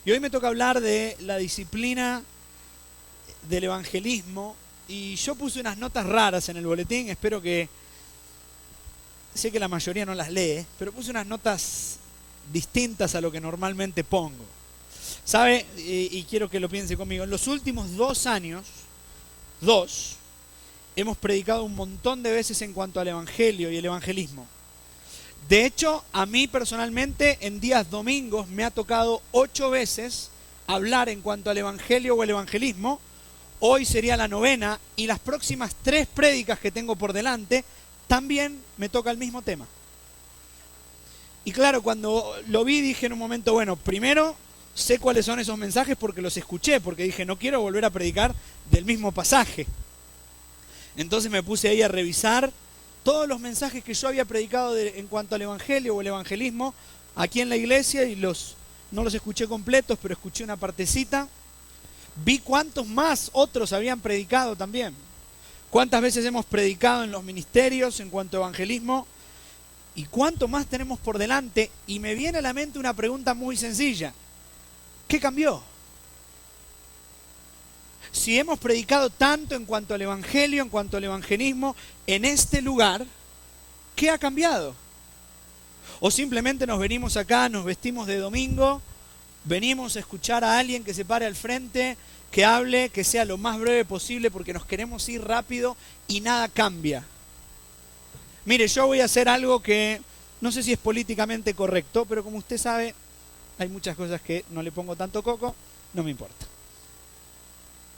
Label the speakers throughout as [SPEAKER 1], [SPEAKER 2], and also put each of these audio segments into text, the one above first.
[SPEAKER 1] Y hoy me toca hablar de la disciplina del evangelismo. Y yo puse unas notas raras en el boletín, espero que... Sé que la mayoría no las lee, pero puse unas notas distintas a lo que normalmente pongo. ¿Sabe? Y quiero que lo piense conmigo. En los últimos 2 años, hemos predicado un montón de veces en cuanto al evangelio y el evangelismo. De hecho, a mí personalmente, en días domingos, me ha tocado 8 veces hablar en cuanto al evangelio o el evangelismo. Hoy sería la 9ª y las próximas 3 prédicas que tengo por delante también me toca el mismo tema. Y claro, cuando lo vi dije en un momento, bueno, primero sé cuáles son esos mensajes porque los escuché, porque dije, no quiero volver a predicar del mismo pasaje. Entonces me puse ahí a revisar todos los mensajes que yo había predicado en cuanto al evangelio o el evangelismo aquí en la iglesia y no los escuché completos, pero escuché una partecita. Vi cuántos más otros habían predicado también. Cuántas veces hemos predicado en los ministerios en cuanto a evangelismo y cuánto más tenemos por delante. Y me viene a la mente una pregunta muy sencilla. ¿Qué cambió? Si hemos predicado tanto en cuanto al evangelio, en cuanto al evangelismo, en este lugar, ¿qué ha cambiado? O simplemente nos venimos acá, nos vestimos de domingo, venimos a escuchar a alguien que se pare al frente, que hable, que sea lo más breve posible porque nos queremos ir rápido y nada cambia. Mire, yo voy a hacer algo que no sé si es políticamente correcto, pero como usted sabe, hay muchas cosas que no le pongo tanto coco, no me importa.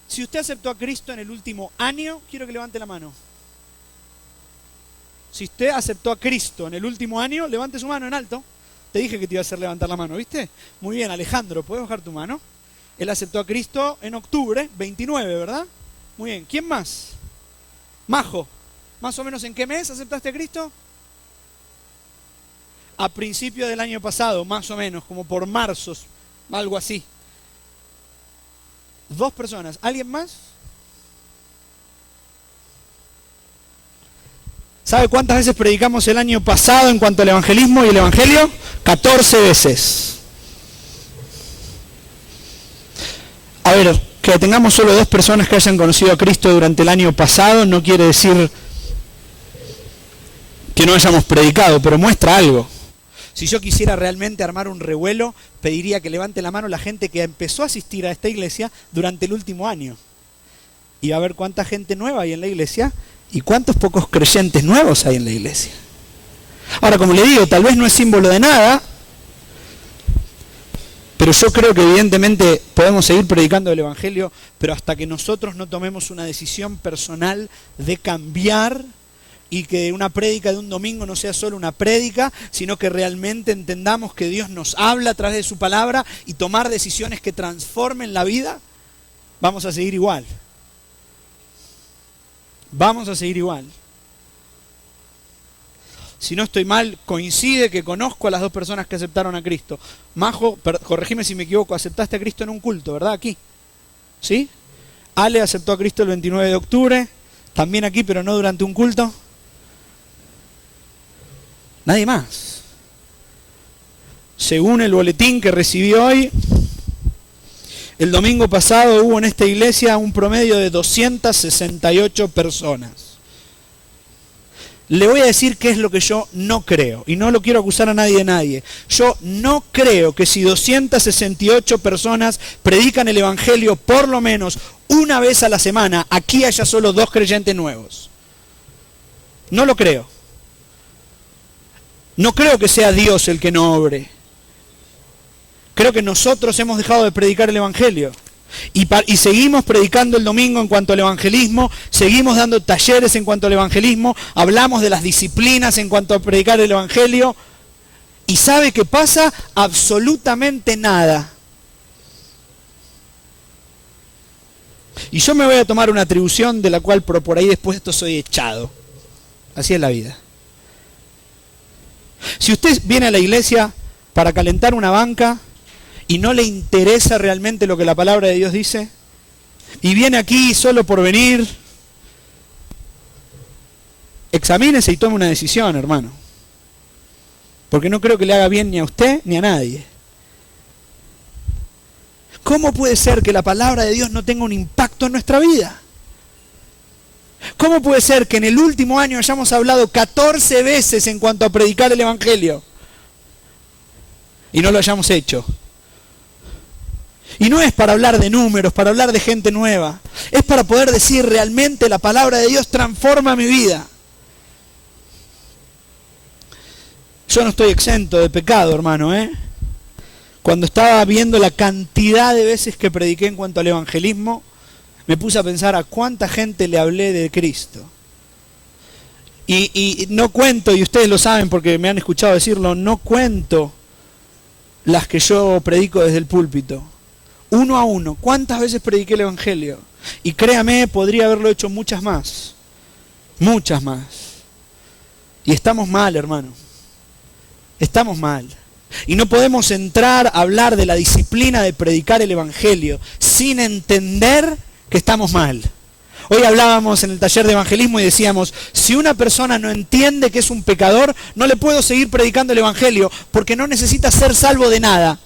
[SPEAKER 1] Si usted aceptó a Cristo en el último año, quiero que levante la mano. Si usted aceptó a Cristo en el último año, levante su mano en alto. Te dije que te iba a hacer levantar la mano, ¿viste? Muy bien, Alejandro, ¿puedes bajar tu mano? Él aceptó a Cristo en octubre, 29, ¿verdad? Muy bien, ¿quién más? Majo, ¿más o menos en qué mes aceptaste a Cristo? A principio del año pasado, más o menos, como por marzo, algo así. 2 personas, ¿alguien más? ¿Sabe cuántas veces predicamos el año pasado en cuanto al evangelismo y el evangelio? 14 veces. A ver, que tengamos solo 2 personas que hayan conocido a Cristo durante el año pasado no quiere decir que no hayamos predicado, pero muestra algo. Si yo quisiera realmente armar un revuelo, pediría que levante la mano la gente que empezó a asistir a esta iglesia durante el último año. Y a ver cuánta gente nueva hay en la iglesia y cuántos pocos creyentes nuevos hay en la iglesia. Ahora, como le digo, tal vez no es símbolo de nada, pero yo creo que evidentemente podemos seguir predicando el evangelio, pero hasta que nosotros no tomemos una decisión personal de cambiar y que una prédica de un domingo no sea solo una prédica, sino que realmente entendamos que Dios nos habla a través de su palabra y tomar decisiones que transformen la vida, vamos a seguir igual. Vamos a seguir igual. Si no estoy mal, coincide que conozco a las 2 personas que aceptaron a Cristo. Majo, corregime si me equivoco, aceptaste a Cristo en un culto, ¿verdad? Aquí. ¿Sí? Ale aceptó a Cristo el 29 de octubre, también aquí, pero no durante un culto. Nadie más. Según el boletín que recibí hoy, el domingo pasado hubo en esta iglesia un promedio de 268 personas. Le voy a decir qué es lo que yo no creo, y no lo quiero acusar a nadie de nadie. Yo no creo que si 268 personas predican el evangelio por lo menos una vez a la semana, aquí haya solo 2 creyentes nuevos. No lo creo. No creo que sea Dios el que no obre. Creo que nosotros hemos dejado de predicar el evangelio. Y seguimos predicando el domingo en cuanto al evangelismo, seguimos dando talleres en cuanto al evangelismo, hablamos de las disciplinas en cuanto a predicar el evangelio, y ¿sabe qué pasa? Absolutamente nada. Y yo me voy a tomar una atribución de la cual por ahí después de esto soy echado. Así es la vida. Si usted viene a la iglesia para calentar una banca y no le interesa realmente lo que la palabra de Dios dice, y viene aquí solo por venir, examínese y tome una decisión, hermano. Porque no creo que le haga bien ni a usted ni a nadie. ¿cómo puede ser que la palabra de Dios no tenga un impacto en nuestra vida? ¿Cómo puede ser que en el último año hayamos hablado 14 veces en cuanto a predicar el Evangelio y no lo hayamos hecho? Y no es para hablar de números, para hablar de gente nueva. Es para poder decir realmente la palabra de Dios transforma mi vida. Yo no estoy exento de pecado, hermano, Cuando estaba viendo la cantidad de veces que prediqué en cuanto al evangelismo, me puse a pensar a cuánta gente le hablé de Cristo. Y no cuento, y ustedes lo saben porque me han escuchado decirlo, no cuento las que yo predico desde el púlpito. Uno a uno, ¿cuántas veces prediqué el Evangelio? Y créame, podría haberlo hecho muchas más. Muchas más. Y estamos mal, hermano. Estamos mal. Y no podemos entrar a hablar de la disciplina de predicar el Evangelio sin entender que estamos mal. Hoy hablábamos en el taller de evangelismo y decíamos, si una persona no entiende que es un pecador, no le puedo seguir predicando el Evangelio porque no necesita ser salvo de nada.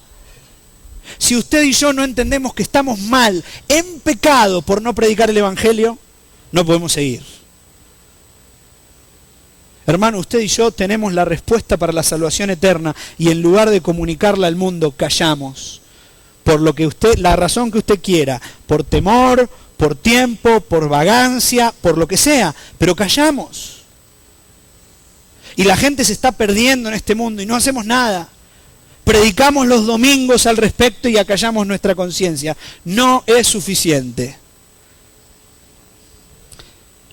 [SPEAKER 1] Si usted y yo no entendemos que estamos mal, en pecado por no predicar el Evangelio, no podemos seguir. Hermano, usted y yo tenemos la respuesta para la salvación eterna y en lugar de comunicarla al mundo, callamos. Por lo que la razón que usted quiera, por temor, por tiempo, por vagancia, por lo que sea, pero callamos. Y la gente se está perdiendo en este mundo y no hacemos nada. Predicamos los domingos al respecto y acallamos nuestra conciencia. No es suficiente.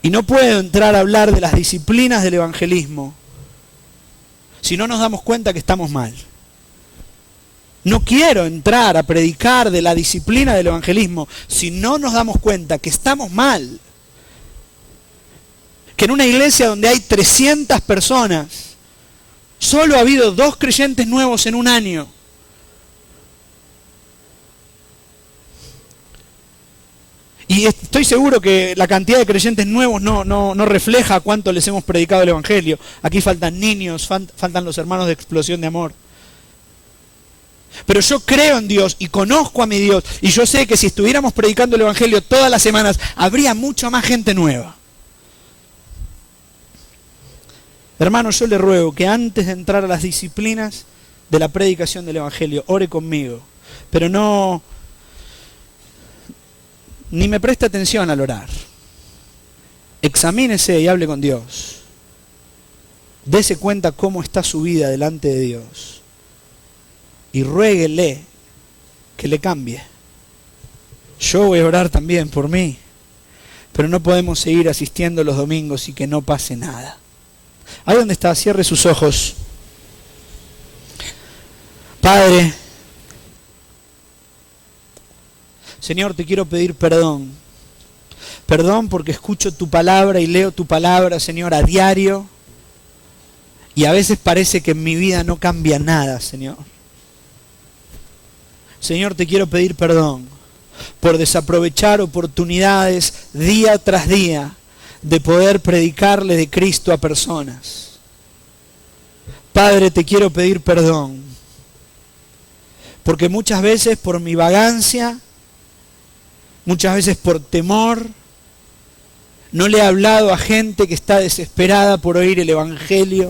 [SPEAKER 1] Y no puedo entrar a hablar de las disciplinas del evangelismo si no nos damos cuenta que estamos mal. No quiero entrar a predicar de la disciplina del evangelismo si no nos damos cuenta que estamos mal. Que en una iglesia donde hay 300 personas, solo ha habido 2 creyentes nuevos en un año. Y estoy seguro que la cantidad de creyentes nuevos no refleja cuánto les hemos predicado el Evangelio. Aquí faltan niños, faltan los hermanos de Explosión de Amor. Pero yo creo en Dios y conozco a mi Dios. Y yo sé que si estuviéramos predicando el Evangelio todas las semanas, habría mucha más gente nueva. Hermano, yo le ruego que antes de entrar a las disciplinas de la predicación del Evangelio, ore conmigo. Pero ni me preste atención al orar. Examínese y hable con Dios. Dese cuenta cómo está su vida delante de Dios. Y ruéguele que le cambie. Yo voy a orar también por mí. Pero no podemos seguir asistiendo los domingos y que no pase nada. Ahí donde está, cierre sus ojos. Padre, Señor, te quiero pedir perdón. Perdón porque escucho tu palabra y leo tu palabra, Señor, a diario. Y a veces parece que en mi vida no cambia nada, Señor. Señor, te quiero pedir perdón por desaprovechar oportunidades día tras día de poder predicarle de Cristo a personas. Padre, te quiero pedir perdón porque muchas veces por mi vagancia, muchas veces por temor, no le he hablado a gente que está desesperada por oír el Evangelio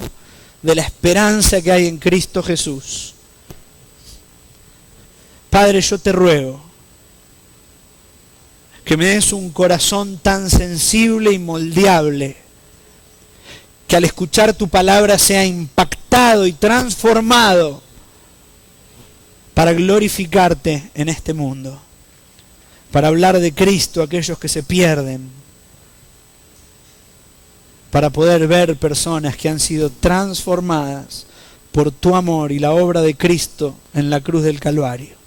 [SPEAKER 1] de la esperanza que hay en Cristo Jesús. Padre, yo te ruego que me des un corazón tan sensible y moldeable, que al escuchar tu palabra sea impactado y transformado para glorificarte en este mundo, para hablar de Cristo a aquellos que se pierden, para poder ver personas que han sido transformadas por tu amor y la obra de Cristo en la cruz del Calvario.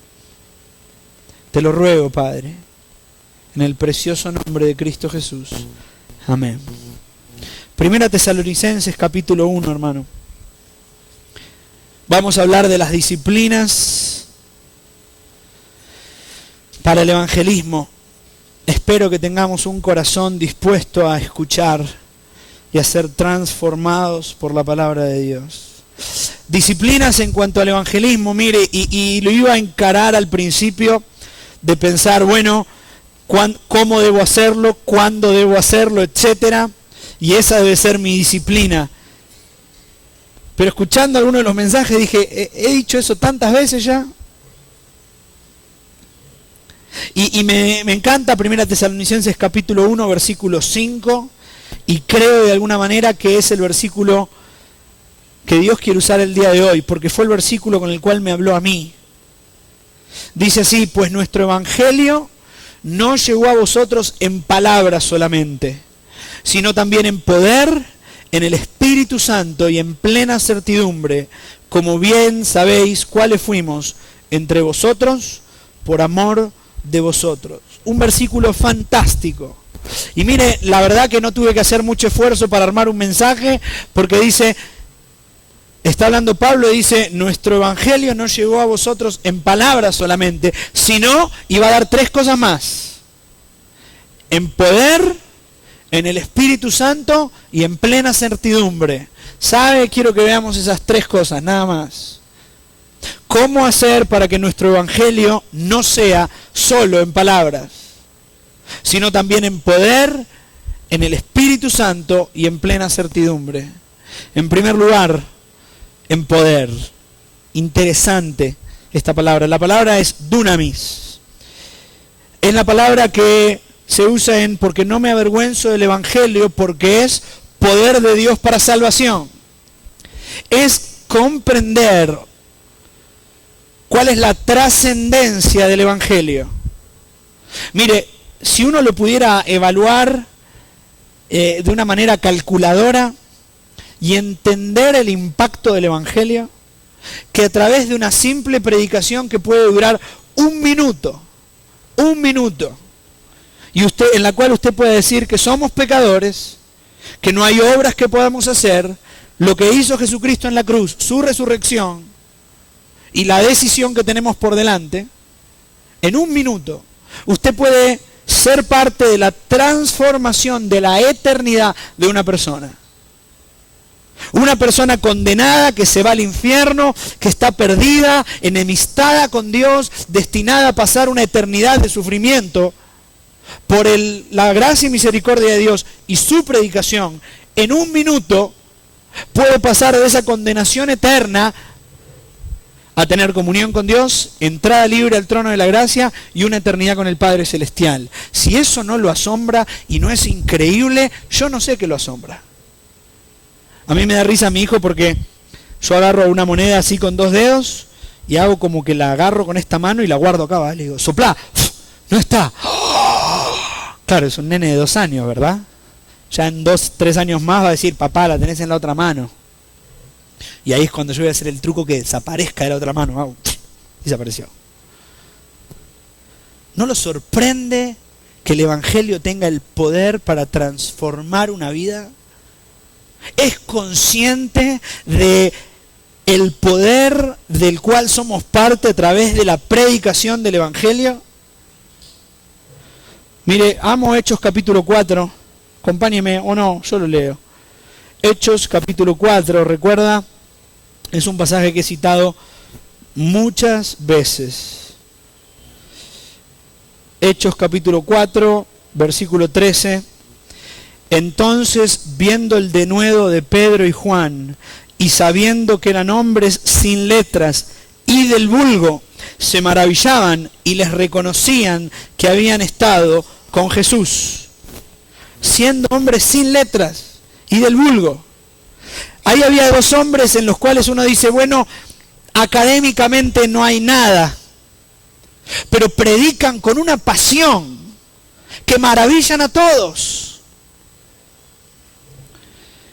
[SPEAKER 1] Te lo ruego, Padre, en el precioso nombre de Cristo Jesús. Amén. Primera Tesalonicenses capítulo 1, hermano. Vamos a hablar de las disciplinas para el evangelismo. Espero que tengamos un corazón dispuesto a escuchar y a ser transformados por la palabra de Dios. Disciplinas en cuanto al evangelismo, mire, y lo iba a encarar al principio de pensar, bueno, cómo debo hacerlo, cuándo debo hacerlo, etcétera, y esa debe ser mi disciplina. Pero escuchando algunos de los mensajes dije, he dicho eso tantas veces ya. Y me encanta 1 Tesalonicenses capítulo 1, versículo 5, y creo de alguna manera que es el versículo que Dios quiere usar el día de hoy, porque fue el versículo con el cual me habló a mí. Dice así, pues nuestro evangelio no llegó a vosotros en palabras solamente, sino también en poder, en el Espíritu Santo y en plena certidumbre, como bien sabéis cuáles fuimos entre vosotros por amor de vosotros. Un versículo fantástico. Y mire, la verdad que no tuve que hacer mucho esfuerzo para armar un mensaje, porque dice, está hablando Pablo y dice, nuestro evangelio no llegó a vosotros en palabras solamente, sino, y va a dar 3 cosas más: en poder, en el Espíritu Santo y en plena certidumbre. ¿Sabe? Quiero que veamos esas 3 cosas, nada más. ¿Cómo hacer para que nuestro evangelio no sea solo en palabras, sino también en poder, en el Espíritu Santo y en plena certidumbre? En primer lugar, en poder. Interesante esta palabra. La palabra es dunamis. Es la palabra que se usa en porque no me avergüenzo del evangelio, porque es poder de Dios para salvación. Es comprender cuál es la trascendencia del evangelio. Mire, si uno lo pudiera evaluar de una manera calculadora y entender el impacto del evangelio, que a través de una simple predicación que puede durar un minuto, y en la cual usted puede decir que somos pecadores, que no hay obras que podamos hacer, lo que hizo Jesucristo en la cruz, su resurrección y la decisión que tenemos por delante, en un minuto usted puede ser parte de la transformación de la eternidad de una persona. Una persona condenada que se va al infierno, que está perdida, enemistada con Dios, destinada a pasar una eternidad de sufrimiento. Por la gracia y misericordia de Dios y su predicación, en un minuto puede pasar de esa condenación eterna a tener comunión con Dios, entrada libre al trono de la gracia y una eternidad con el Padre Celestial. Si eso no lo asombra y no es increíble, yo no sé qué lo asombra. A mí me da risa mi hijo porque yo agarro una moneda así con 2 dedos y hago como que la agarro con esta mano y la guardo acá, ¿vale? Le digo, soplá, no está. Claro, es un nene de 2 años, ¿verdad? Ya en 2, 3 años más va a decir, papá, la tenés en la otra mano. Y ahí es cuando yo voy a hacer el truco que desaparezca de la otra mano. Desapareció. ¿No lo sorprende que el evangelio tenga el poder para transformar una vida? ¿Es consciente de el poder del cual somos parte a través de la predicación del evangelio? Mire, amo Hechos capítulo 4. Acompáñeme, o no, yo lo leo. Hechos capítulo 4, ¿recuerda? Es un pasaje que he citado muchas veces. Hechos capítulo 4, versículo 13. Entonces, viendo el denuedo de Pedro y Juan, y sabiendo que eran hombres sin letras y del vulgo, se maravillaban y les reconocían que habían estado con Jesús. Siendo hombres sin letras y del vulgo. Ahí había 2 hombres en los cuales uno dice, bueno, académicamente no hay nada, pero predican con una pasión que maravillan a todos.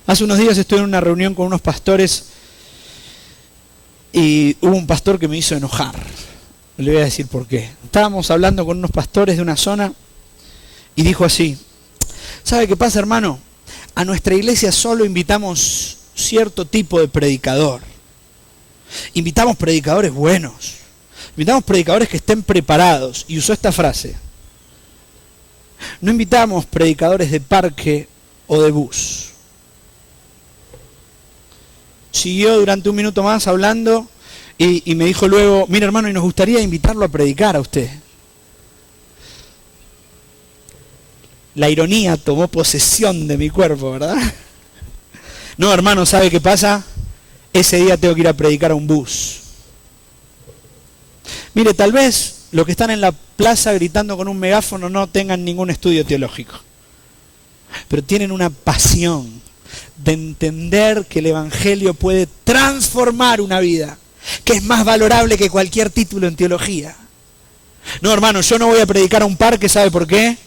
[SPEAKER 1] Hace unos días estuve en una reunión con unos pastores y hubo un pastor que me hizo enojar. Le voy a decir por qué. Estábamos hablando con unos pastores de una zona y dijo así, ¿sabe qué pasa, hermano? A nuestra iglesia solo invitamos cierto tipo de predicador. Invitamos predicadores buenos. Invitamos predicadores que estén preparados. Y usó esta frase. No invitamos predicadores de parque o de bus. Siguió durante un minuto más hablando y me dijo luego, mira hermano, y nos gustaría invitarlo a predicar a usted. La ironía tomó posesión de mi cuerpo, ¿verdad? No, hermano, ¿sabe qué pasa? Ese día tengo que ir a predicar a un bus. Mire, tal vez los que están en la plaza gritando con un megáfono no tengan ningún estudio teológico, pero tienen una pasión de entender que el Evangelio puede transformar una vida, que es más valorable que cualquier título en teología. No, hermano, yo no voy a predicar a un parque, ¿sabe por qué?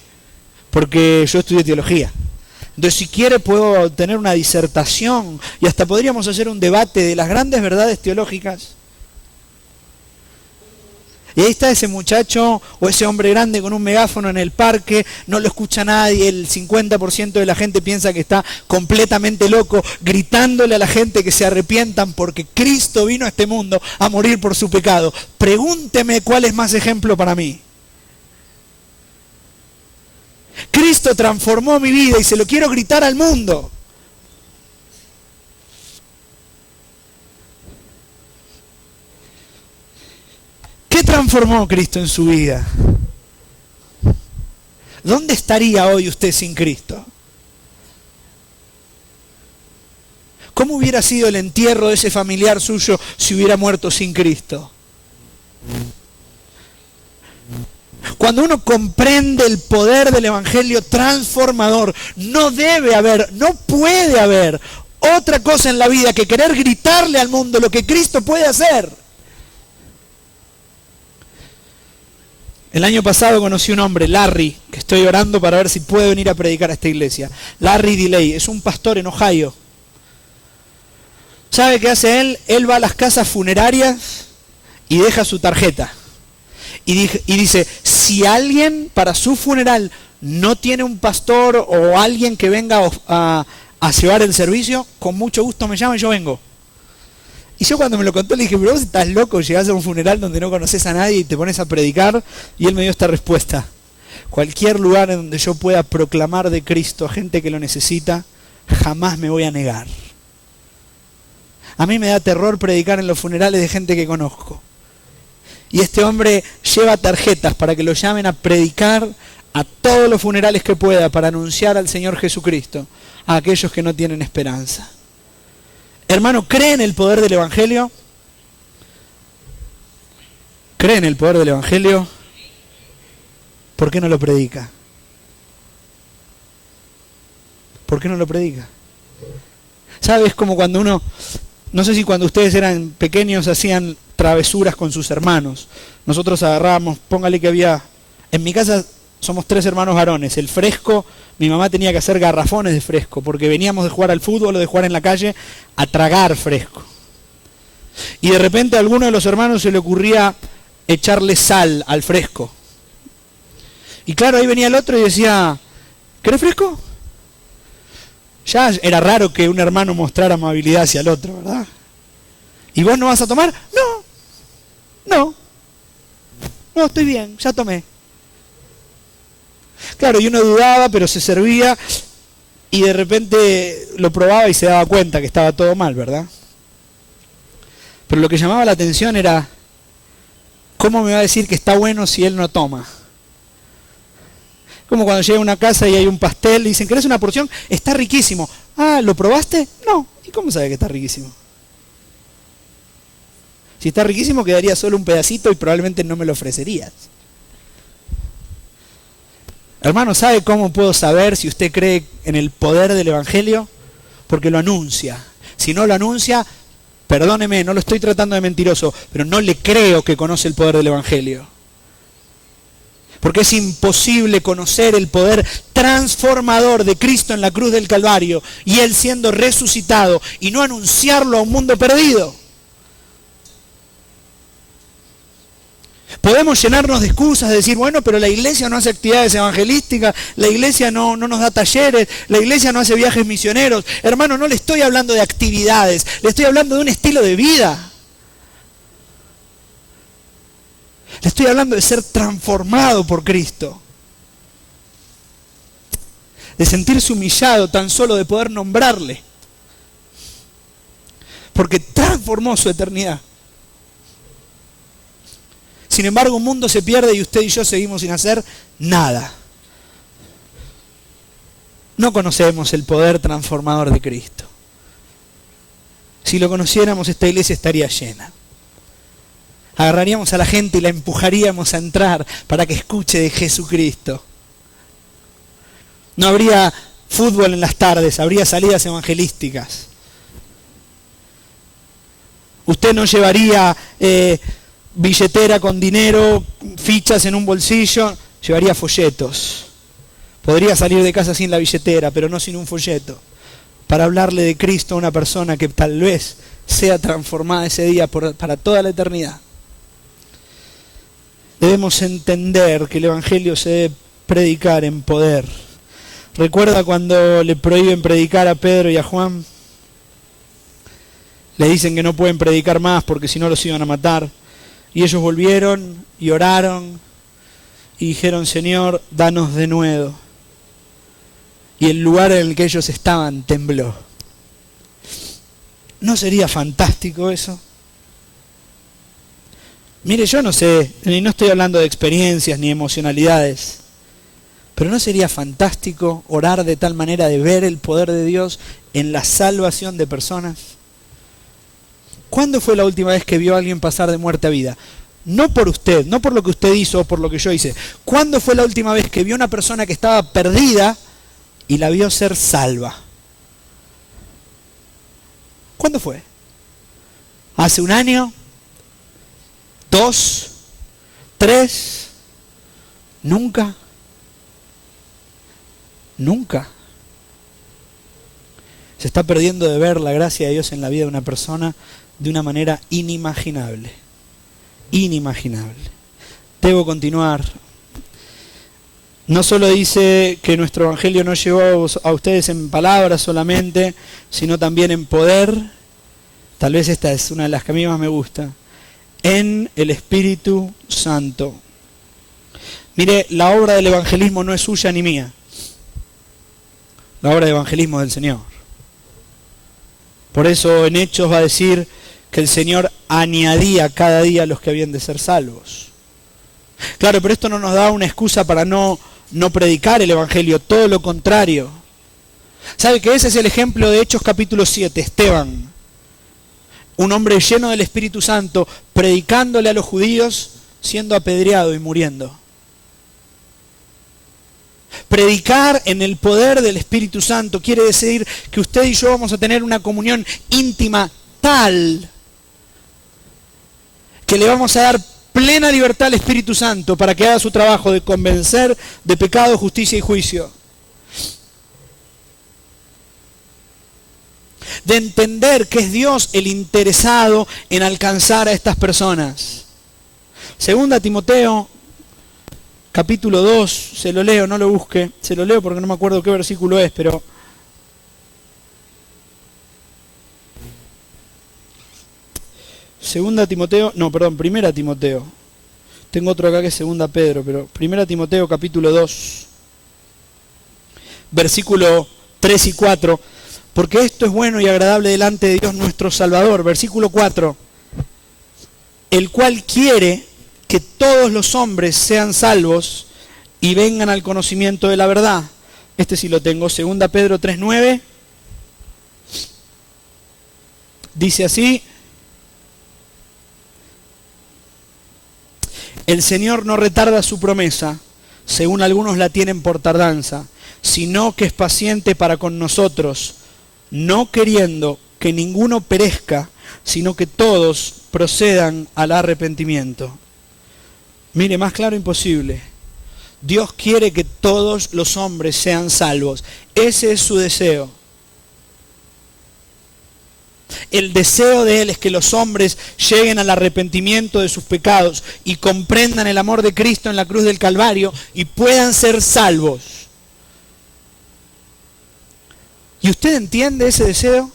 [SPEAKER 1] Porque yo estudié teología. Entonces, si quiere, puedo tener una disertación y hasta podríamos hacer un debate de las grandes verdades teológicas. Y ahí está ese muchacho o ese hombre grande con un megáfono en el parque, no lo escucha nadie, el 50% de la gente piensa que está completamente loco, gritándole a la gente que se arrepientan porque Cristo vino a este mundo a morir por su pecado. Pregúnteme cuál es más ejemplo para mí. Cristo transformó mi vida y se lo quiero gritar al mundo. ¿Qué transformó Cristo en su vida? ¿Dónde estaría hoy usted sin Cristo? ¿Cómo hubiera sido el entierro de ese familiar suyo si hubiera muerto sin Cristo? Cuando uno comprende el poder del Evangelio transformador, no debe haber, no puede haber otra cosa en la vida que querer gritarle al mundo lo que Cristo puede hacer. El año pasado conocí un hombre, Larry, que estoy orando para ver si puede venir a predicar a esta iglesia. Larry DeLay, es un pastor en Ohio. ¿Sabe qué hace él? Él va a las casas funerarias y deja su tarjeta. Y dice, si alguien para su funeral no tiene un pastor o alguien que venga a llevar el servicio, con mucho gusto me llama y yo vengo. Y yo cuando me lo contó le dije, pero vos estás loco, llegás a un funeral donde no conoces a nadie y te pones a predicar. Y él me dio esta respuesta: cualquier lugar en donde yo pueda proclamar de Cristo a gente que lo necesita, jamás me voy a negar. A mí me da terror predicar en los funerales de gente que conozco. Y este hombre lleva tarjetas para que lo llamen a predicar a todos los funerales que pueda para anunciar al Señor Jesucristo a aquellos que no tienen esperanza. Hermano, ¿cree en el poder del Evangelio? ¿Cree en el poder del Evangelio? ¿Por qué no lo predica? ¿Por qué no lo predica? ¿Sabes? Es como cuando uno, no sé si cuando ustedes eran pequeños hacían travesuras con sus hermanos. Nosotros agarrábamos, póngale que había, en mi casa somos 3 hermanos varones, el fresco, mi mamá tenía que hacer garrafones de fresco, porque veníamos de jugar al fútbol o de jugar en la calle a tragar fresco. Y de repente a alguno de los hermanos se le ocurría echarle sal al fresco. Y claro, ahí venía el otro y decía, ¿querés fresco? Ya era raro que un hermano mostrara amabilidad hacia el otro, ¿verdad? ¿Y vos no vas a tomar? No, estoy bien, ya tomé. Claro, y uno dudaba, pero se servía y de repente lo probaba y se daba cuenta que estaba todo mal, ¿verdad? Pero lo que llamaba la atención era, ¿cómo me va a decir que está bueno si él no toma? Como cuando llega a una casa y hay un pastel y dicen, ¿querés una porción? Está riquísimo. Ah, ¿lo probaste? No. ¿Y cómo sabe que está riquísimo? Si está riquísimo quedaría solo un pedacito y probablemente no me lo ofrecerías. Hermano, ¿sabe cómo puedo saber si usted cree en el poder del Evangelio? Porque lo anuncia. Si no lo anuncia, perdóneme, no lo estoy tratando de mentiroso, pero no le creo que conoce el poder del Evangelio. Porque es imposible conocer el poder transformador de Cristo en la cruz del Calvario y Él siendo resucitado y no anunciarlo a un mundo perdido. Podemos llenarnos de excusas, de decir, bueno, pero la iglesia no hace actividades evangelísticas, la iglesia no nos da talleres, la iglesia no hace viajes misioneros. Hermano, no le estoy hablando de actividades, le estoy hablando de un estilo de vida. Le estoy hablando de ser transformado por Cristo. De sentirse humillado tan solo de poder nombrarle. Porque transformó su eternidad. Sin embargo, un mundo se pierde y usted y yo seguimos sin hacer nada. no conocemos el poder transformador de Cristo. Si lo conociéramos, esta iglesia estaría llena. Agarraríamos a la gente y la empujaríamos a entrar para que escuche de Jesucristo. No habría fútbol en las tardes, habría salidas evangelísticas. Usted no llevaría billetera con dinero, fichas en un bolsillo, llevaría folletos. Podría salir de casa sin la billetera, pero no sin un folleto, para hablarle de Cristo a una persona que tal vez sea transformada ese día para toda la eternidad. Debemos entender que el Evangelio se debe predicar en poder. ¿Recuerda cuando le prohíben predicar a Pedro y a Juan? Le dicen que no pueden predicar más porque si no los iban a matar. Y ellos volvieron y oraron y dijeron: Señor, danos de nuevo. Y el lugar en el que ellos estaban tembló. ¿No sería fantástico eso? Mire, yo no sé, y no estoy hablando de experiencias ni emocionalidades, pero ¿no sería fantástico orar de tal manera de ver el poder de Dios en la salvación de personas? ¿Cuándo fue la última vez que vio a alguien pasar de muerte a vida? No por usted, no por lo que usted hizo o por lo que yo hice. ¿Cuándo fue la última vez que vio a una persona que estaba perdida y la vio ser salva? ¿Cuándo fue? ¿Hace un año? ¿2? ¿3? ¿Nunca? Nunca. Se está perdiendo de ver la gracia de Dios en la vida de una persona de una manera inimaginable. Inimaginable. Debo continuar. No solo dice que nuestro Evangelio no llegó a ustedes en palabras solamente, sino también en poder. Tal vez esta es una de las que a mí más me gusta. En el Espíritu Santo. Mire, la obra del evangelismo no es suya ni mía. La obra de evangelismo es del Señor. Por eso en Hechos va a decir que el Señor añadía cada día a los que habían de ser salvos. Claro, pero esto no nos da una excusa para no predicar el Evangelio, todo lo contrario. ¿Sabe que ese es el ejemplo de Hechos capítulo 7? Esteban, un hombre lleno del Espíritu Santo, predicándole a los judíos, siendo apedreado y muriendo. Predicar en el poder del Espíritu Santo quiere decir que usted y yo vamos a tener una comunión íntima tal que le vamos a dar plena libertad al Espíritu Santo para que haga su trabajo de convencer de pecado, justicia y juicio. De entender que es Dios el interesado en alcanzar a estas personas. Segunda Timoteo, capítulo 2, se lo leo, no lo busque, se lo leo porque no me acuerdo qué versículo es, pero... Primera Timoteo. Tengo otro acá que es Segunda Pedro, pero Primera Timoteo capítulo 2, versículo 3 y 4. Porque esto es bueno y agradable delante de Dios nuestro Salvador. Versículo 4. El cual quiere que todos los hombres sean salvos y vengan al conocimiento de la verdad. Este sí lo tengo, Segunda Pedro 3:9. Dice así: el Señor no retarda su promesa, según algunos la tienen por tardanza, sino que es paciente para con nosotros, no queriendo que ninguno perezca, sino que todos procedan al arrepentimiento. Mire, más claro imposible. Dios quiere que todos los hombres sean salvos. Ese es su deseo. El deseo de Él es que los hombres lleguen al arrepentimiento de sus pecados y comprendan el amor de Cristo en la cruz del Calvario y puedan ser salvos. ¿Y usted entiende ese deseo?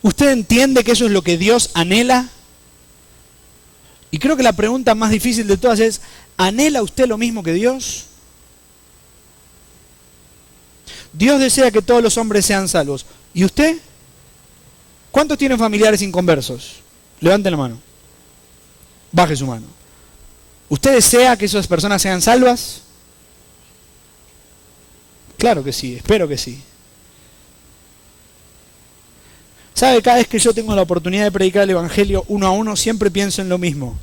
[SPEAKER 1] ¿Usted entiende que eso es lo que Dios anhela? Y creo que la pregunta más difícil de todas es: ¿anhela usted lo mismo que Dios? Dios desea que todos los hombres sean salvos. ¿Y usted? ¿Cuántos tienen familiares inconversos? Levanten la mano. Baje su mano. ¿Usted desea que esas personas sean salvas? Claro que sí, espero que sí. ¿Sabe? Cada vez que yo tengo la oportunidad de predicar el Evangelio uno a uno, siempre pienso en lo mismo.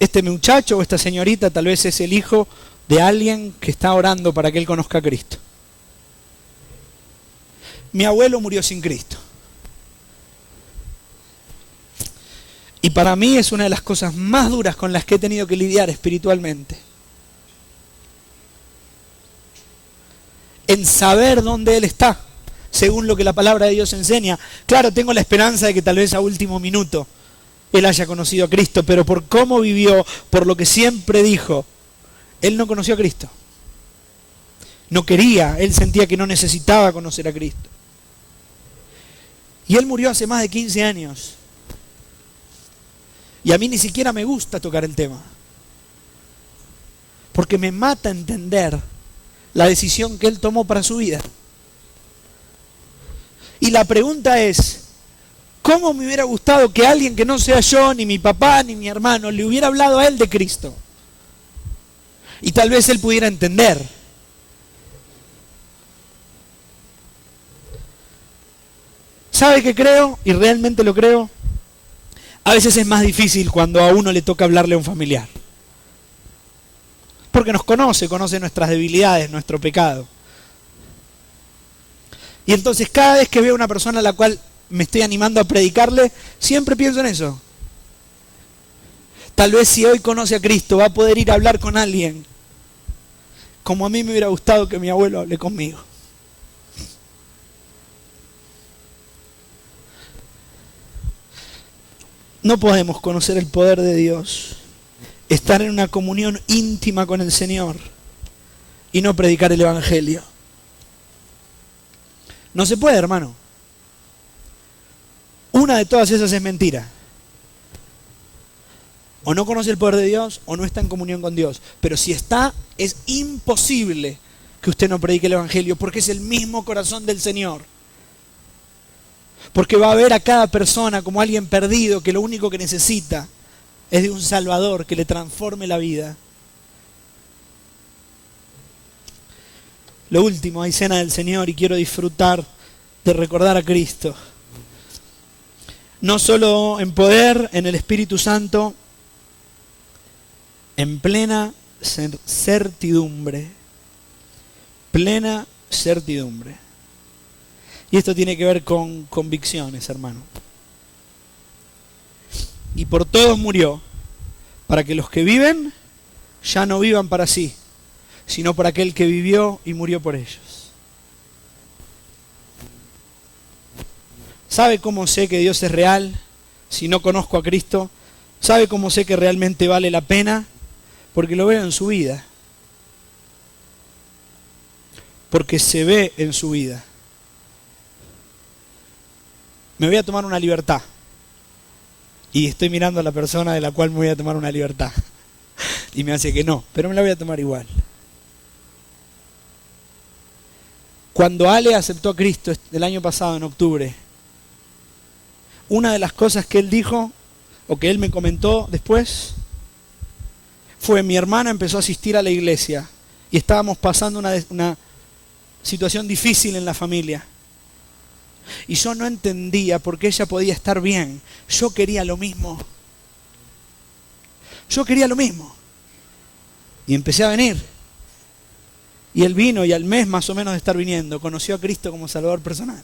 [SPEAKER 1] Este muchacho o esta señorita tal vez es el hijo de alguien que está orando para que él conozca a Cristo. Mi abuelo murió sin Cristo. Y para mí es una de las cosas más duras con las que he tenido que lidiar espiritualmente. En saber dónde Él está, según lo que la palabra de Dios enseña. Claro, tengo la esperanza de que tal vez a último minuto Él haya conocido a Cristo, pero por cómo vivió, por lo que siempre dijo, Él no conoció a Cristo. No quería, Él sentía que no necesitaba conocer a Cristo. Y Él murió hace más de 15 años. Y a mí ni siquiera me gusta tocar el tema, porque me mata entender la decisión que Él tomó para su vida. Y la pregunta es, ¿cómo me hubiera gustado que alguien que no sea yo, ni mi papá, ni mi hermano, le hubiera hablado a Él de Cristo? Y tal vez Él pudiera entender. ¿Sabe qué creo? Y realmente lo creo. A veces es más difícil cuando a uno le toca hablarle a un familiar. Porque nos conoce nuestras debilidades, nuestro pecado. Y entonces cada vez que veo a una persona a la cual me estoy animando a predicarle, siempre pienso en eso. Tal vez si hoy conoce a Cristo va a poder ir a hablar con alguien como a mí me hubiera gustado que mi abuelo hable conmigo. No podemos conocer el poder de Dios, estar en una comunión íntima con el Señor y no predicar el Evangelio. No se puede, hermano. Una de todas esas es mentira. O no conoce el poder de Dios o no está en comunión con Dios. Pero si está, es imposible que usted no predique el Evangelio, porque es el mismo corazón del Señor. Porque va a ver a cada persona como alguien perdido que lo único que necesita es de un Salvador que le transforme la vida. Lo último, hay cena del Señor y quiero disfrutar de recordar a Cristo. No solo en poder, en el Espíritu Santo, en plena certidumbre. Plena certidumbre. Y esto tiene que ver con convicciones, hermano. Y por todos murió, para que los que viven ya no vivan para sí, sino para aquel que vivió y murió por ellos. ¿Sabe cómo sé que Dios es real si no conozco a Cristo? ¿Sabe cómo sé que realmente vale la pena? Porque lo veo en su vida. Porque se ve en su vida. Me voy a tomar una libertad. Y estoy mirando a la persona de la cual me voy a tomar una libertad. Y me hace que no, pero me la voy a tomar igual. Cuando Ale aceptó a Cristo el año pasado, en octubre, una de las cosas que él dijo, o que él me comentó después, fue: mi hermana empezó a asistir a la iglesia y estábamos pasando una situación difícil en la familia. Y yo no entendía por qué ella podía estar bien. Yo quería lo mismo. Yo quería lo mismo. Y empecé a venir. Y él vino y al mes más o menos de estar viniendo, conoció a Cristo como Salvador personal.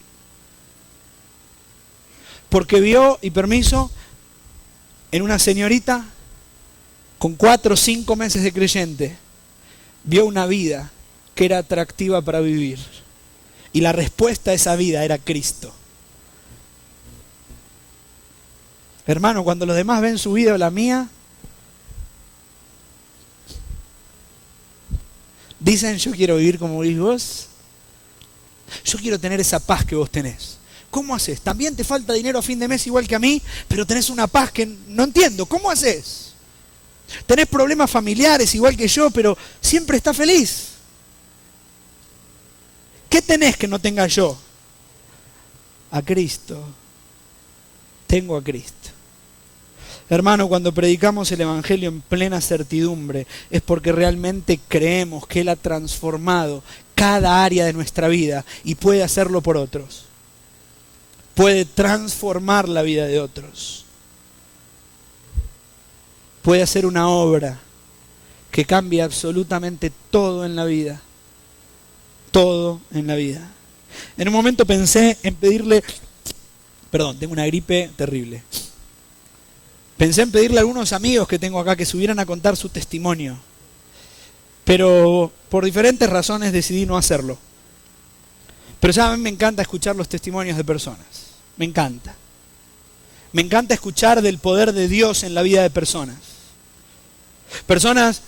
[SPEAKER 1] Porque vio, y permiso, en una señorita con 4 o 5 meses de creyente, vio una vida que era atractiva para vivir. Y la respuesta a esa vida era Cristo. Hermano, cuando los demás ven su vida o la mía, dicen: yo quiero vivir como vivís vos. Yo quiero tener esa paz que vos tenés. ¿Cómo haces? También te falta dinero a fin de mes igual que a mí, pero tenés una paz que no entiendo. ¿Cómo haces? Tenés problemas familiares igual que yo, pero siempre estás feliz. ¿Qué tenés que no tenga yo? A Cristo. Tengo a Cristo. Hermano, cuando predicamos el Evangelio en plena certidumbre, es porque realmente creemos que Él ha transformado cada área de nuestra vida y puede hacerlo por otros. Puede transformar la vida de otros. Puede hacer una obra que cambie absolutamente todo en la vida. Todo en la vida. En un momento pensé en pedirle... Perdón, tengo una gripe terrible. Pensé en pedirle a algunos amigos que tengo acá que subieran a contar su testimonio. Pero por diferentes razones decidí no hacerlo. Pero ya a mí me encanta escuchar los testimonios de personas. Me encanta. Me encanta escuchar del poder de Dios en la vida de personas. Personas,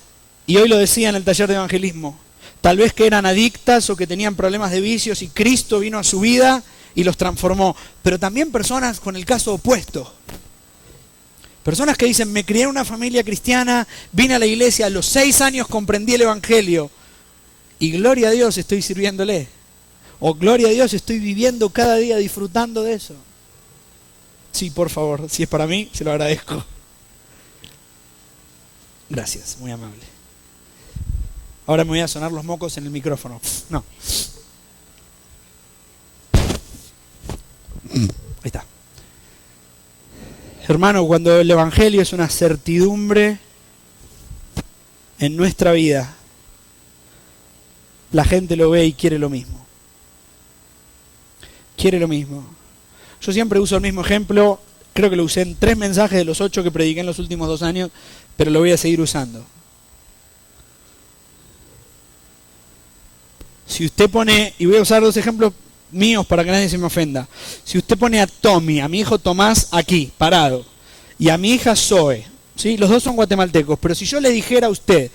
[SPEAKER 1] y hoy lo decía en el taller de evangelismo, tal vez que eran adictas o que tenían problemas de vicios y Cristo vino a su vida y los transformó. Pero también personas con el caso opuesto. Personas que dicen, me crié en una familia cristiana, vine a la iglesia, a los 6 años comprendí el Evangelio y gloria a Dios estoy sirviéndole. O gloria a Dios estoy viviendo cada día disfrutando de eso. Sí, por favor, si es para mí, se lo agradezco. Gracias, muy amable. Ahora me voy a sonar los mocos en el micrófono. No. Ahí está. Hermano, cuando el Evangelio es una certidumbre en nuestra vida, la gente lo ve y quiere lo mismo. Quiere lo mismo. Yo siempre uso el mismo ejemplo, creo que lo usé en 3 mensajes de los 8 que prediqué en los últimos 2 años, pero lo voy a seguir usando. Si usted pone, y voy a usar 2 ejemplos míos para que nadie se me ofenda. Si usted pone a Tommy, a mi hijo Tomás aquí, parado, y a mi hija Zoe, ¿sí? Los 2 son guatemaltecos, pero si yo le dijera a usted,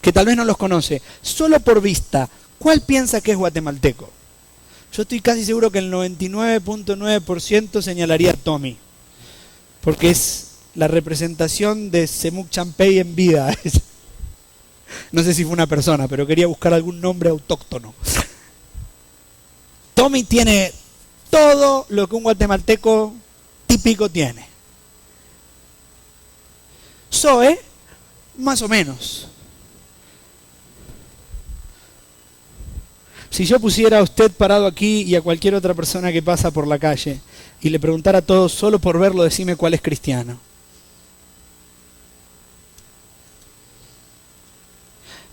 [SPEAKER 1] que tal vez no los conoce, solo por vista, ¿cuál piensa que es guatemalteco? Yo estoy casi seguro que el 99.9% señalaría a Tommy, porque es la representación de Semuc Champey en vida. No sé si fue una persona, pero quería buscar algún nombre autóctono. Tommy tiene todo lo que un guatemalteco típico tiene. Zoe, más o menos. Si yo pusiera a usted parado aquí y a cualquier otra persona que pasa por la calle y le preguntara a todos, solo por verlo, decime cuál es cristiano.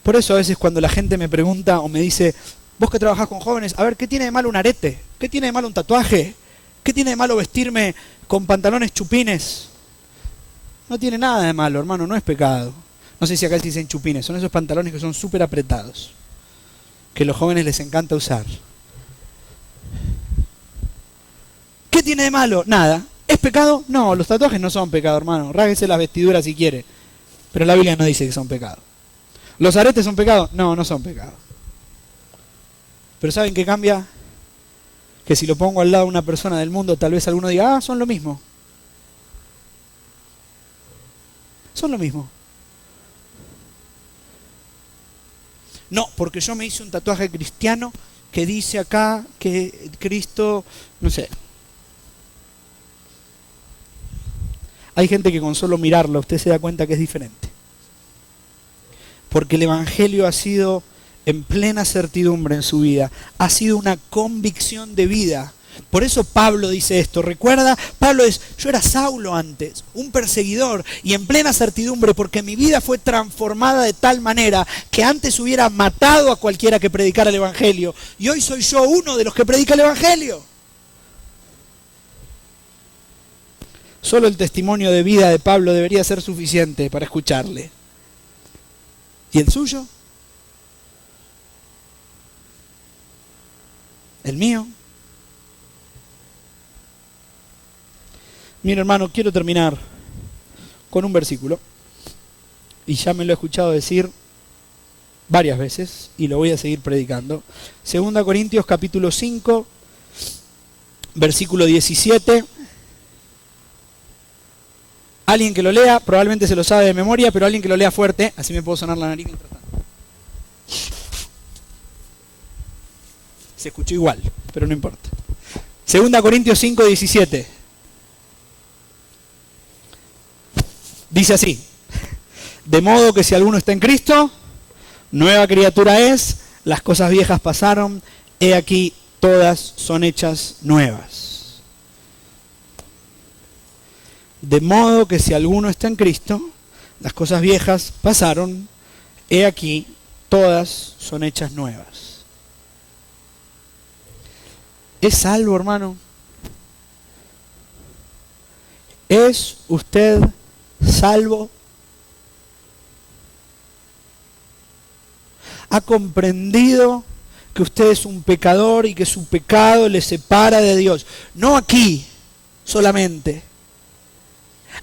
[SPEAKER 1] Por eso a veces cuando la gente me pregunta o me dice, vos que trabajás con jóvenes, a ver, ¿qué tiene de malo un arete? ¿Qué tiene de malo un tatuaje? ¿Qué tiene de malo vestirme con pantalones chupines? No tiene nada de malo, hermano, no es pecado. No sé si acá se dicen chupines, son esos pantalones que son súper apretados, que a los jóvenes les encanta usar. ¿Qué tiene de malo? Nada. ¿Es pecado? No, los tatuajes no son pecado, hermano. Ráguese las vestiduras si quiere. Pero la Biblia no dice que son pecado. ¿Los aretes son pecado? No, no son pecado. Pero ¿saben qué cambia? Que si lo pongo al lado de una persona del mundo, tal vez alguno diga, ah, son lo mismo. Son lo mismo. No, porque yo me hice un tatuaje cristiano que dice acá que Cristo, no sé. Hay gente que con solo mirarlo usted se da cuenta que es diferente. Porque el Evangelio ha sido en plena certidumbre en su vida. Ha sido una convicción de vida. Por eso Pablo dice esto. Recuerda, Pablo es, yo era Saulo antes, un perseguidor, y en plena certidumbre, porque mi vida fue transformada de tal manera que antes hubiera matado a cualquiera que predicara el Evangelio. Y hoy soy yo uno de los que predica el Evangelio. Solo el testimonio de vida de Pablo debería ser suficiente para escucharle. ¿Y el suyo? ¿El mío? Mira, hermano, quiero terminar con un versículo. Y ya me lo he escuchado decir varias veces y lo voy a seguir predicando. 2 Corintios capítulo 5, versículo 17. Alguien que lo lea, probablemente se lo sabe de memoria, pero alguien que lo lea fuerte, así me puedo sonar la nariz mientras tanto. Se escuchó igual, pero no importa. 2 Corintios 5, 17. Dice así: de modo que si alguno está en Cristo, nueva criatura es, las cosas viejas pasaron, he aquí todas son hechas nuevas. De modo que si alguno está en Cristo, las cosas viejas pasaron, he aquí todas son hechas nuevas. ¿Es salvo, hermano? ¿Es usted salvo? ¿Ha comprendido que usted es un pecador y que su pecado le separa de Dios? No aquí solamente.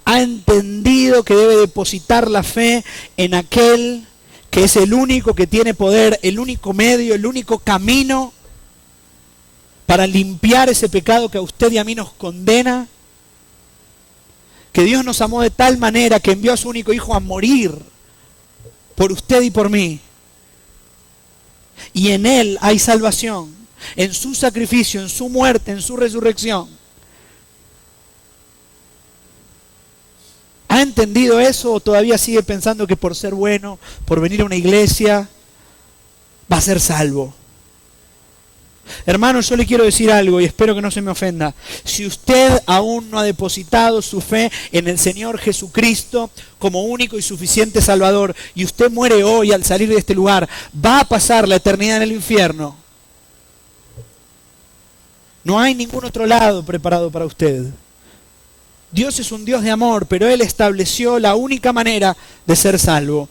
[SPEAKER 1] ¿Ha entendido que debe depositar la fe en aquel que es el único que tiene poder, el único medio, el único camino para limpiar ese pecado que a usted y a mí nos condena? Que Dios nos amó de tal manera que envió a su único hijo a morir por usted y por mí. Y en Él hay salvación, en su sacrificio, en su muerte, en su resurrección. ¿Ha entendido eso o todavía sigue pensando que por ser bueno, por venir a una iglesia, va a ser salvo? Hermano, yo le quiero decir algo y espero que no se me ofenda. Si usted aún no ha depositado su fe en el Señor Jesucristo como único y suficiente Salvador, y usted muere hoy al salir de este lugar, va a pasar la eternidad en el infierno. No hay ningún otro lado preparado para usted. Dios es un Dios de amor, pero Él estableció la única manera de ser salvo,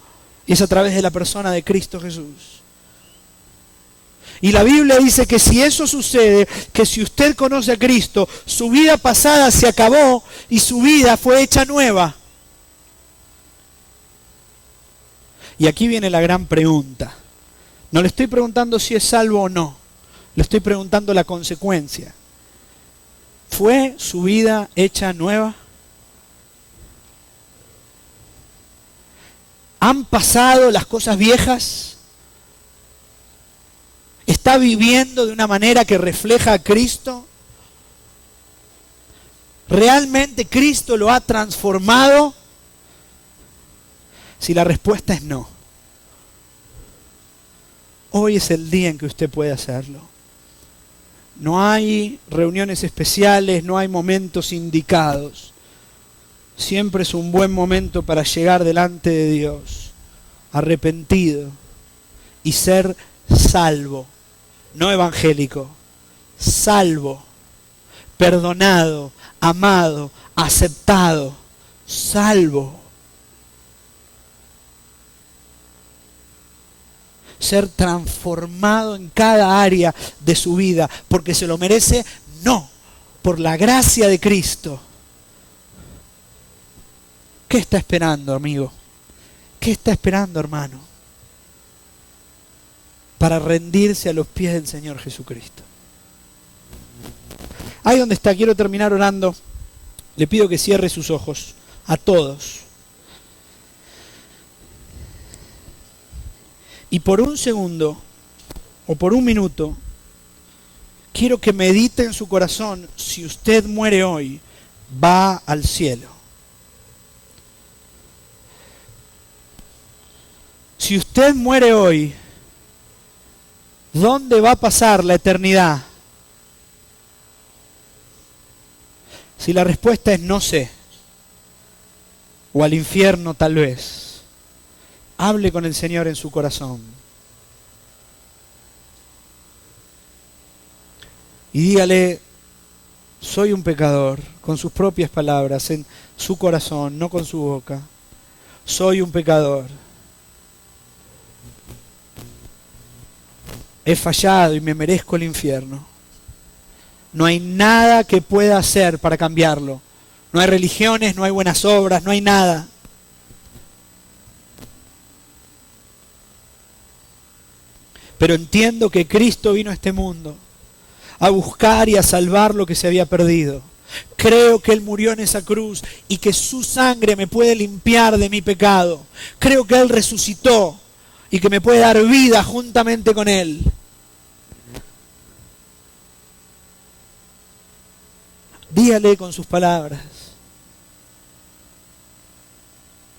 [SPEAKER 1] y es a través de la persona de Cristo Jesús. Y la Biblia dice que si eso sucede, que si usted conoce a Cristo, su vida pasada se acabó y su vida fue hecha nueva. Y aquí viene la gran pregunta. No le estoy preguntando si es salvo o no, le estoy preguntando la consecuencia. ¿Fue su vida hecha nueva? ¿Han pasado las cosas viejas? ¿Está viviendo de una manera que refleja a Cristo? ¿Realmente Cristo lo ha transformado? Si la respuesta es no, hoy es el día en que usted puede hacerlo. No hay reuniones especiales, no hay momentos indicados. Siempre es un buen momento para llegar delante de Dios, arrepentido y ser salvo. No evangélico, salvo, perdonado, amado, aceptado, salvo. Ser transformado en cada área de su vida, porque se lo merece, no, por la gracia de Cristo. ¿Qué está esperando, amigo? ¿Qué está esperando, hermano? Para rendirse a los pies del Señor Jesucristo. Ahí donde está, quiero terminar orando. Le pido que cierre sus ojos, a todos. Y por un segundo, o por un minuto, quiero que medite en su corazón, si usted muere hoy, va al cielo. Si usted muere hoy, ¿dónde va a pasar la eternidad? Si la respuesta es no sé, o al infierno tal vez, hable con el Señor en su corazón. Y dígale, soy un pecador, con sus propias palabras, en su corazón, no con su boca. Soy un pecador. He fallado y me merezco el infierno. No hay nada que pueda hacer para cambiarlo. No hay religiones, no hay buenas obras, no hay nada. Pero entiendo que Cristo vino a este mundo a buscar y a salvar lo que se había perdido. Creo que Él murió en esa cruz y que su sangre me puede limpiar de mi pecado. Creo que Él resucitó y que me puede dar vida juntamente con Él. Dígale con sus palabras.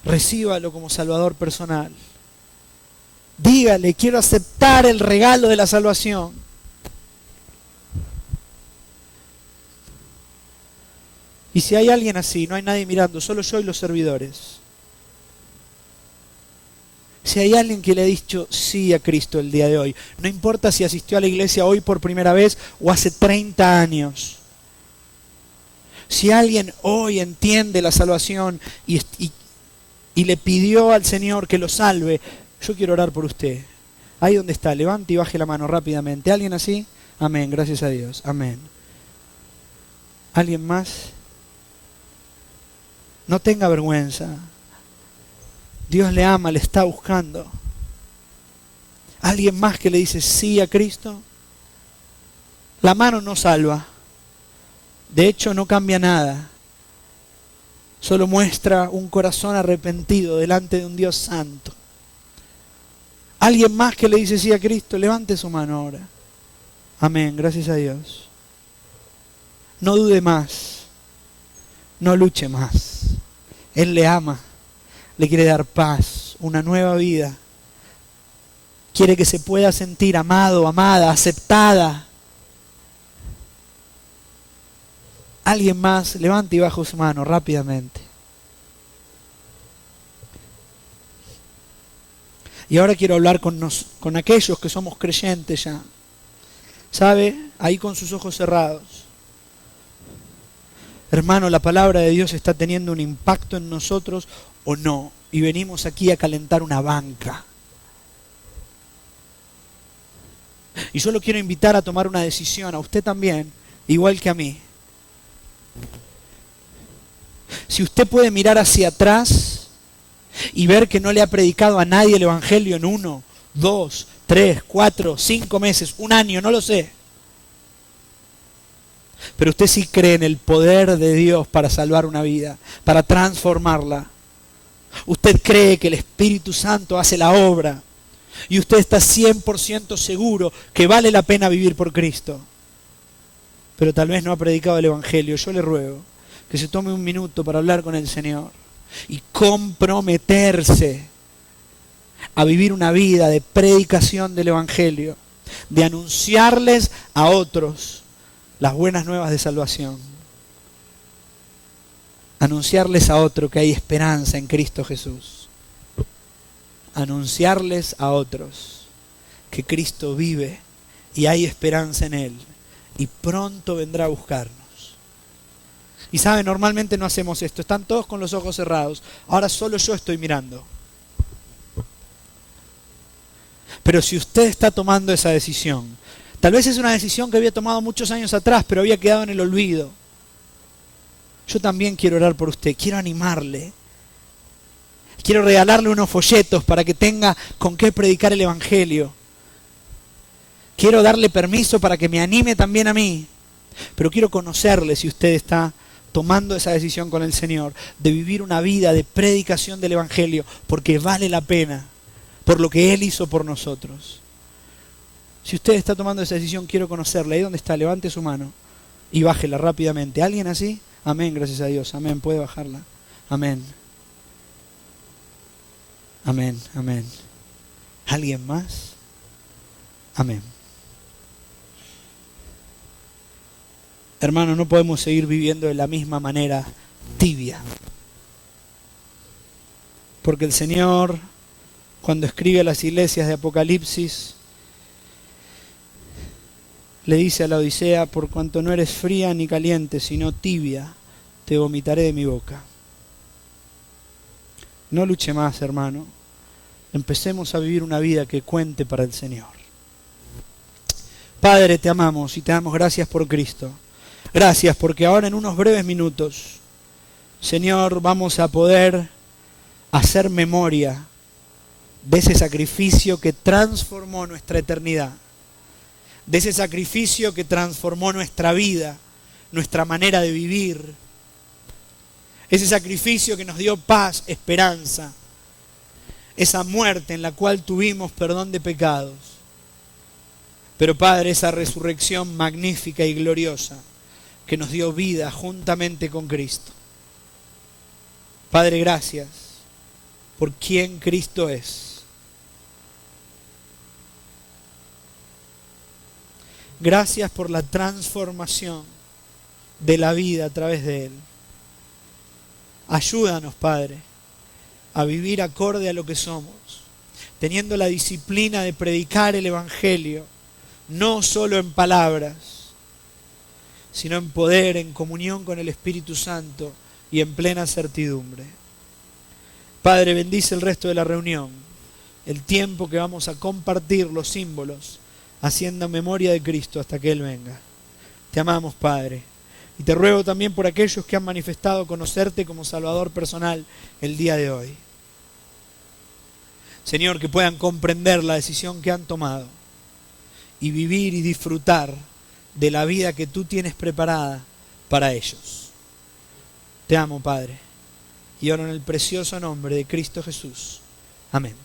[SPEAKER 1] recíbalo como Salvador personal. Dígale, quiero aceptar el regalo de la salvación. Y si hay alguien así, no hay nadie mirando, solo yo y los servidores. Si hay alguien que le ha dicho sí a Cristo el día de hoy, no importa si asistió a la iglesia hoy por primera vez o hace 30 años. Si alguien hoy entiende la salvación y le pidió al Señor que lo salve, yo quiero orar por usted. Ahí donde está, levante y baje la mano rápidamente. ¿Alguien así? Amén, gracias a Dios. Amén. ¿Alguien más? No tenga vergüenza. Dios le ama, le está buscando. ¿Alguien más que le dice sí a Cristo? La mano no salva. De hecho, no cambia nada. Solo muestra un corazón arrepentido delante de un Dios santo. ¿Alguien más que le dice sí a Cristo? Levante su mano ahora. Amén, gracias a Dios. No dude más. No luche más. Él le ama. Le quiere dar paz, una nueva vida. Quiere que se pueda sentir amado, amada, aceptada. Alguien más, levante y baje su mano rápidamente. Y ahora quiero hablar con aquellos que somos creyentes ya. ¿Sabe? Ahí con sus ojos cerrados. Hermano, la palabra de Dios está teniendo un impacto en nosotros o no. Y venimos aquí a calentar una banca. Y yo lo quiero invitar a tomar una decisión, a usted también, igual que a mí. Si usted puede mirar hacia atrás y ver que no le ha predicado a nadie el Evangelio en 1, 2, 3, 4, 5 meses, un año, no lo sé. Pero usted sí cree en el poder de Dios para salvar una vida, para transformarla. Usted cree que el Espíritu Santo hace la obra y usted está 100% seguro que vale la pena vivir por Cristo. Pero tal vez no ha predicado el Evangelio. Yo le ruego que se tome un minuto para hablar con el Señor y comprometerse a vivir una vida de predicación del Evangelio, de anunciarles a otros las buenas nuevas de salvación. Anunciarles a otro que hay esperanza en Cristo Jesús. Anunciarles a otros que Cristo vive y hay esperanza en Él y pronto vendrá a buscarnos. Y saben, normalmente no hacemos esto, están todos con los ojos cerrados. Ahora solo yo estoy mirando. Pero si usted está tomando esa decisión, tal vez es una decisión que había tomado muchos años atrás, pero había quedado en el olvido. Yo también quiero orar por usted, quiero animarle. Quiero regalarle unos folletos para que tenga con qué predicar el Evangelio. Quiero darle permiso para que me anime también a mí. Pero quiero conocerle si usted está tomando esa decisión con el Señor, de vivir una vida de predicación del Evangelio, porque vale la pena, por lo que Él hizo por nosotros. Si usted está tomando esa decisión, quiero conocerle. Ahí donde está, levante su mano y bájela rápidamente. ¿Alguien así? Amén, gracias a Dios. Amén, puede bajarla. Amén. Amén, amén. ¿Alguien más? Amén. Hermano, no podemos seguir viviendo de la misma manera tibia. Porque el Señor, cuando escribe a las iglesias de Apocalipsis, le dice a la Odisea: por cuanto no eres fría ni caliente, sino tibia, te vomitaré de mi boca. No luche más, hermano. Empecemos a vivir una vida que cuente para el Señor. Padre, te amamos y te damos gracias por Cristo. Gracias porque ahora en unos breves minutos, Señor, vamos a poder hacer memoria de ese sacrificio que transformó nuestra eternidad, de ese sacrificio que transformó nuestra vida, nuestra manera de vivir, ese sacrificio que nos dio paz, esperanza, esa muerte en la cual tuvimos perdón de pecados. Pero Padre, esa resurrección magnífica y gloriosa que nos dio vida juntamente con Cristo. Padre, gracias. por quién Cristo es. Gracias por la transformación de la vida a través de Él. Ayúdanos, Padre, a vivir acorde a lo que somos, teniendo la disciplina de predicar el Evangelio, no solo en palabras, sino en poder, en comunión con el Espíritu Santo y en plena certidumbre. Padre, bendice el resto de la reunión, el tiempo que vamos a compartir los símbolos, haciendo memoria de Cristo hasta que Él venga. Te amamos, Padre, y te ruego también por aquellos que han manifestado conocerte como Salvador personal el día de hoy. Señor, que puedan comprender la decisión que han tomado y vivir y disfrutar de la vida que tú tienes preparada para ellos. Te amo, Padre, y oro en el precioso nombre de Cristo Jesús. Amén.